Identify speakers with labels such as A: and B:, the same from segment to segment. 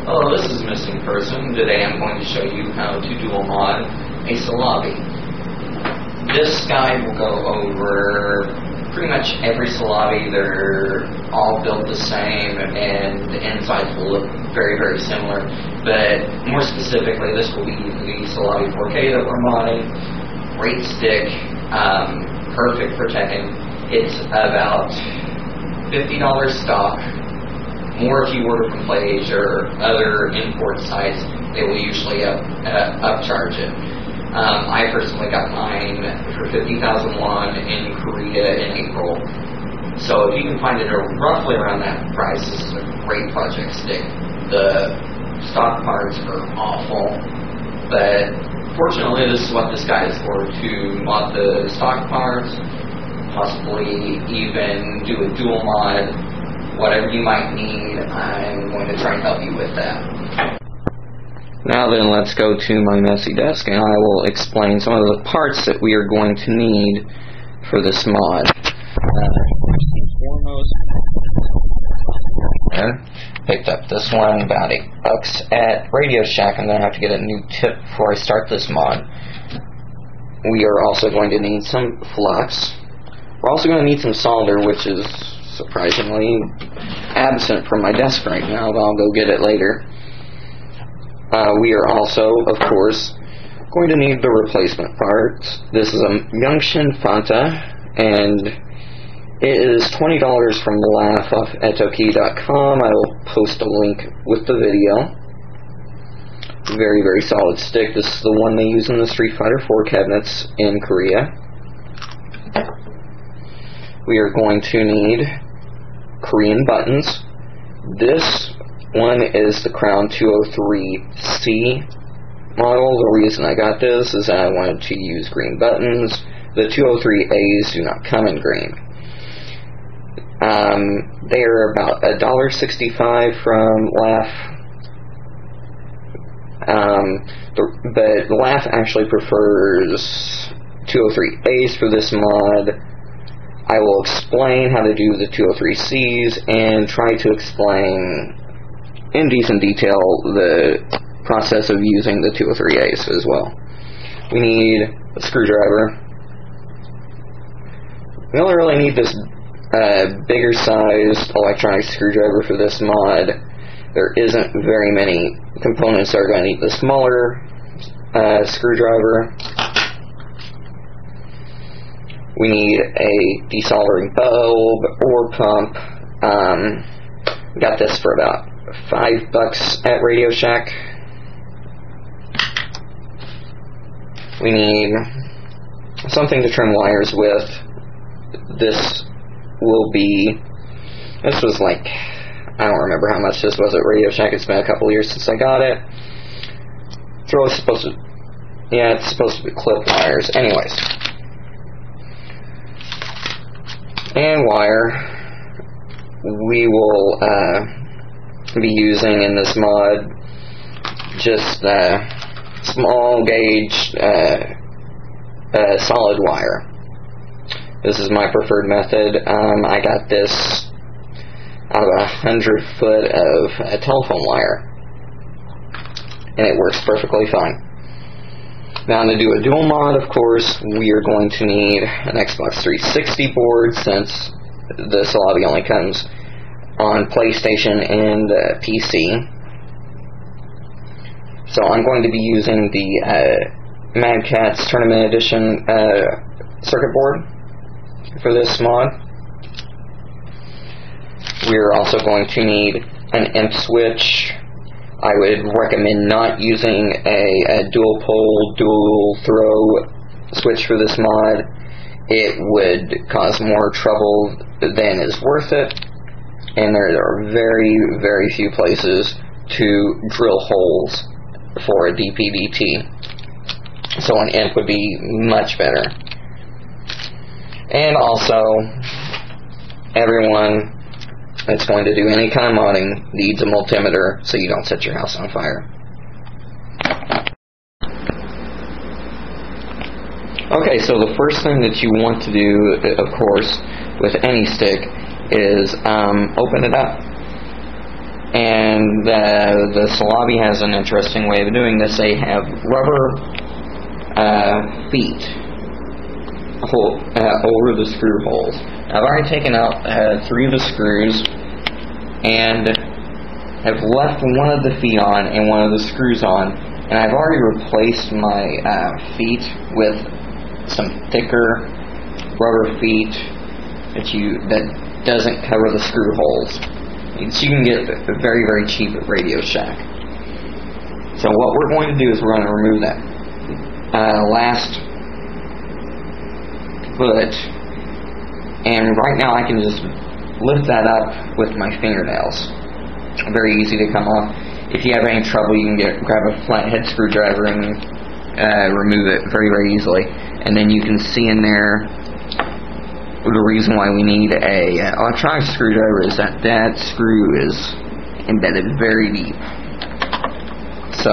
A: Hello, this is Missing Person. Today I'm going to show you how to dual mod a Saulabi. This guide will go over pretty much every Saulabi. They're all built the same and the insides will look very, very similar. But more specifically, this will be the Saulabi 4K that we're modding. Great stick, perfect for teching. It's about $50 stock. More if you order from PlayAsia or other import sites, they will usually upcharge it. I personally got mine for 50,000 won in Korea in April. So if you can find it roughly around that price, this is a great project stick. The stock parts are awful, but fortunately this is what this guide is for, to mod the stock parts, possibly even do a dual mod. Whatever you might need, I'm going to try and help you with that. Now then, let's go to my messy desk and I will explain some of the parts that we are going to need for this mod. First and foremost, picked up this one about $8 at Radio Shack, and then I have to get a new tip before I start this mod. We are also going to need some flux. We're also going to need some solder, which is surprisingly absent from my desk right now, but I'll go get it later. We are also, of course, going to need the replacement parts. This is a Myoungshin Fanta, and it is $20 from Laugh off etoki.com. I will post a link with the video. Very, very solid stick. This is the one they use in the Street Fighter 4 cabinets in Korea. We are going to need Korean buttons. This one is the Crown 203C model. The reason I got this is that I wanted to use green buttons. The 203As do not come in green. They are about $1.65 from Laugh. But Laugh actually prefers 203As for this mod. I will explain how to do the 203Cs and try to explain in decent detail the process of using the 203As as well. We need a screwdriver. We only really need this bigger sized electronic screwdriver for this mod. There isn't very many components that are going to need the smaller screwdriver. We need a desoldering bulb or pump. Got this for about $5 at Radio Shack. We need something to trim wires with. This was like, I don't remember how much this was at Radio Shack. It's been a couple years since I got it. It's supposed to be clip wires. Anyways. And wire we will be using in this mod just small gauge solid wire. This is my preferred method. I got this out of 100 foot of telephone wire, and it works perfectly fine. Now, to do a dual mod, of course, we are going to need an Xbox 360 board, since the Saulabi only comes on PlayStation and PC. So I'm going to be using the Madcatz Tournament Edition circuit board for this mod. We're also going to need an Imp Switch. I would recommend not using a dual pole, dual throw switch for this mod. It would cause more trouble than is worth it, and there are very, very few places to drill holes for a DPDT. So an Imp would be much better. And also, everyone that's going to do any kind of modding needs a multimeter so you don't set your house on fire. Okay, so the first thing that you want to do, of course, with any stick is open it up. And the Saulabi has an interesting way of doing this. They have rubber feet over the screw holes. I've already taken out 3 of the screws and have left one of the feet on and one of the screws on, and I've already replaced my feet with some thicker rubber feet that doesn't cover the screw holes. So you can get very, very cheap at Radio Shack. So what we're going to do is we're going to remove that last foot, and right now I can just lift that up with my fingernails. Very easy to come off. If you have any trouble, you can grab a flathead screwdriver and remove it very, very easily. And then you can see in there the reason why we need a electronic screwdriver is that screw is embedded very deep. So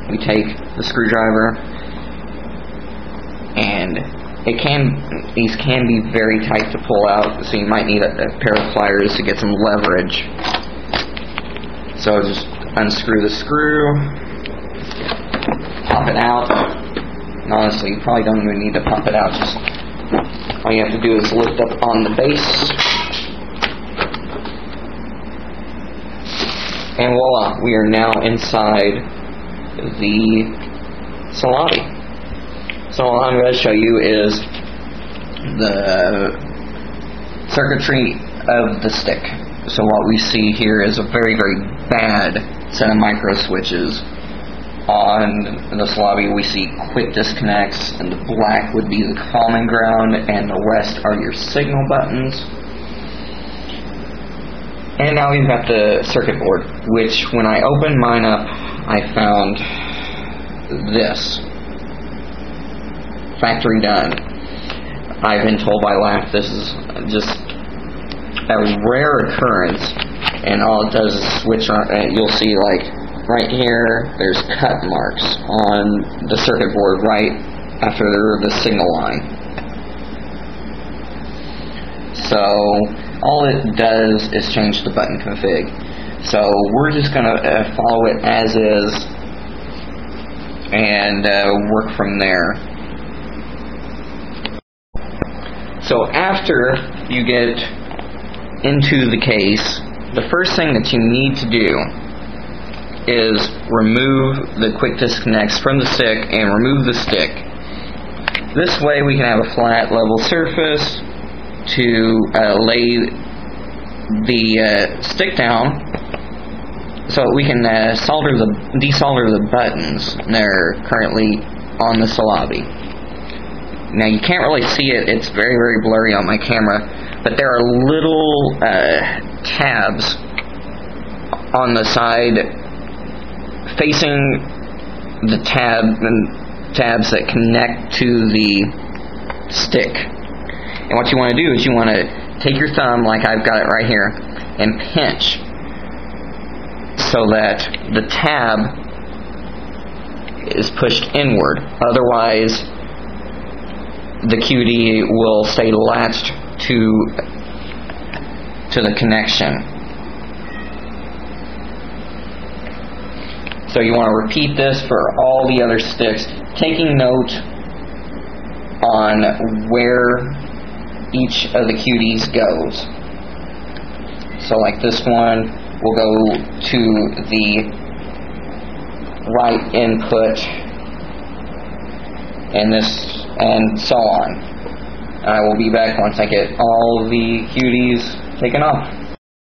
A: we take the screwdriver, and these can be very tight to pull out, so you might need a pair of pliers to get some leverage. So just unscrew the screw, pop it out. And honestly, you probably don't even need to pump it out. Just all you have to do is lift up on the base, and voila, we are now inside the Saulabi. So all I'm going to show you is the circuitry of the stick. So what we see here is a very, very bad set of micro switches. On the Saulabi, we see quick disconnects, and the black would be the common ground, and the rest are your signal buttons. And now we've got the circuit board, which when I opened mine up, I found this. Factory done. I've been told by Laugh this is just a rare occurrence, and all it does is switch on. You'll see, like, right here, there's cut marks on the circuit board right after the signal line. So all it does is change the button config. So we're just going to follow it as is and work from there. So after you get into the case, the first thing that you need to do is remove the quick disconnects from the stick and remove the stick. This way we can have a flat, level surface to lay the stick down, so we can desolder the buttons that are currently on the Saulabi. Now you can't really see it; it's very, very blurry on my camera, but there are little tabs on the side facing the tabs that connect to the stick. And what you want to do is you want to take your thumb, like I've got it right here, and pinch so that the tab is pushed inward. Otherwise, the QD will stay latched to the connection. So you want to repeat this for all the other sticks, taking note on where each of the QDs goes. So like this one will go to the right input, and so on. I will be back once I get all the QDs taken off.